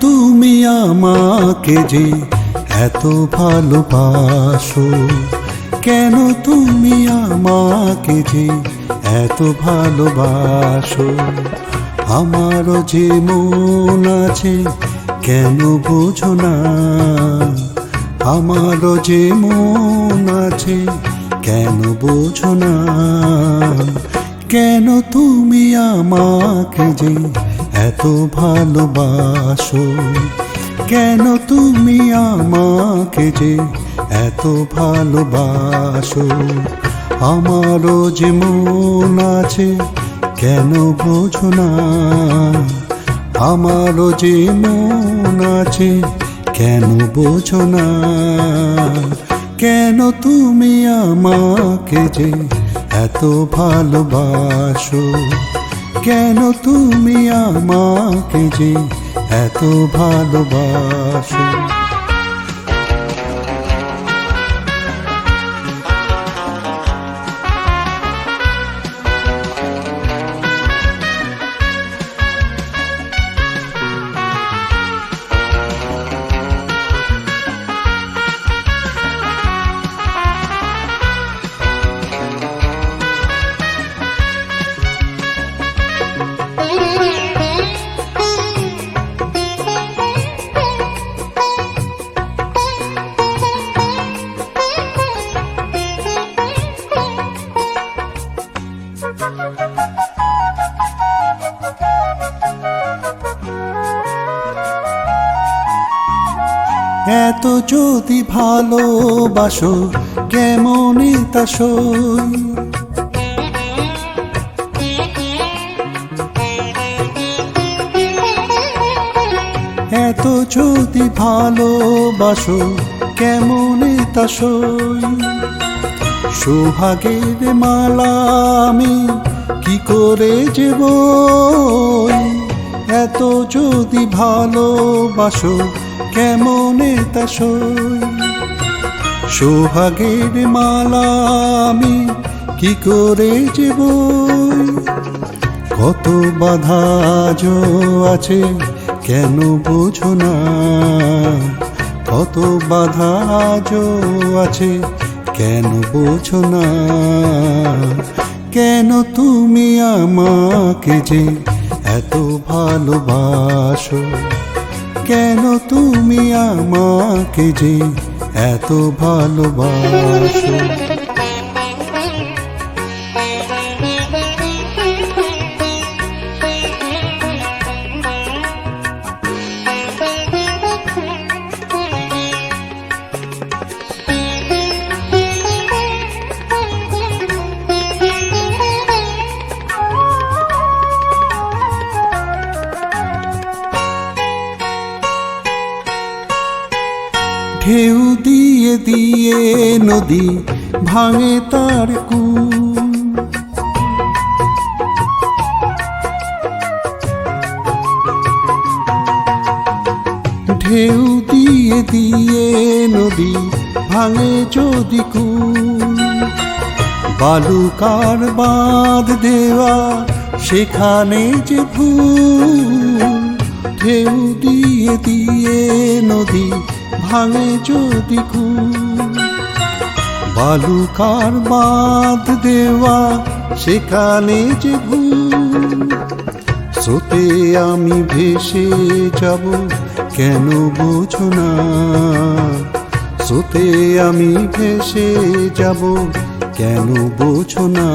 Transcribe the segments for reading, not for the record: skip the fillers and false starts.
তুমি আমাকে যে এত ভালোবাসো, কেন তুমি আমাকে যে এত ভালোবাসো। আমারও যে মন আছে কেন বোঝো না, আমারও যে মন আছে কেন বোঝো না। কেন তুমি আমাকে যে এত ভালোবাসো, কেন তুমি আমাকে যে এত ভালোবাসো। আমারও যে মন আছে কেন বোঝো না, আমারও যে মন আছে কেন বোঝো না। কেন তুমি আমাকে যে এত ভালোবাসো, কেন তুমি আমাকে যে এত ভালোবাসো। এত যদি ভালোবাসো কেমনে তা সই, এত যদি ভালোবাসো কেমনে তা সই। সোহাগের মালা আমি কি করে যেব, এত যদি ভালোবাসো কেমনে তা সই। সোহাগের মালা আমি কি করে যেব, কত বাধা আজও আছে কেন বোঝো না, কত বাধা আজও আছে কেন বোঝো না। কেন তুমি আমাকে যে এত ভালোবাসো, কেন তুমি আমাকে যে এত ভালোবাসো। ঢেউ দিয়ে দিয়ে নদী ভাঙে তার কূল, ঢেউ দিয়ে দিয়ে নদী ভাঙে যদি কূল। বালুকার বাঁধ দেওয়া সেখানে যে ভুল, ঢেউ দিয়ে দিয়ে নদী ভাঙে যদি কূল। বালুকার বাঁধ দেওয়া সেখানে যে ভুল। স্রোতে আমি ভেসে যাব কেন বোঝো না, স্রোতে আমি ভেসে যাব কেন বোঝো না।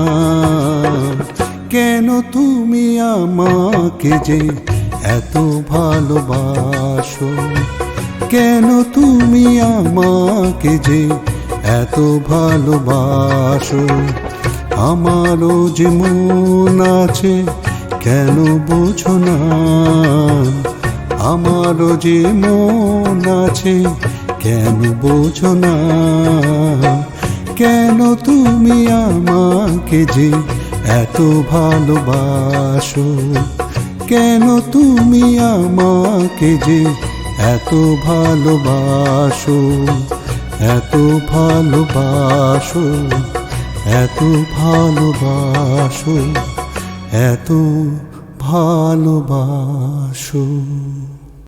কেন তুমি আমাকে যে এত ভালোবাসো, কেন তুমি আমাকে যে এত ভালোবাসো। আমারও যে মন আছে কেন বোঝো না, আমারও যে মন আছে কেন বোঝো না। কেন তুমি আমাকে যে এত ভালোবাসো, কেন তুমি আমাকে যে এত ভালোবাসো, এত ভালোবাসো, এত ভালোবাসো, এত ভালোবাসো।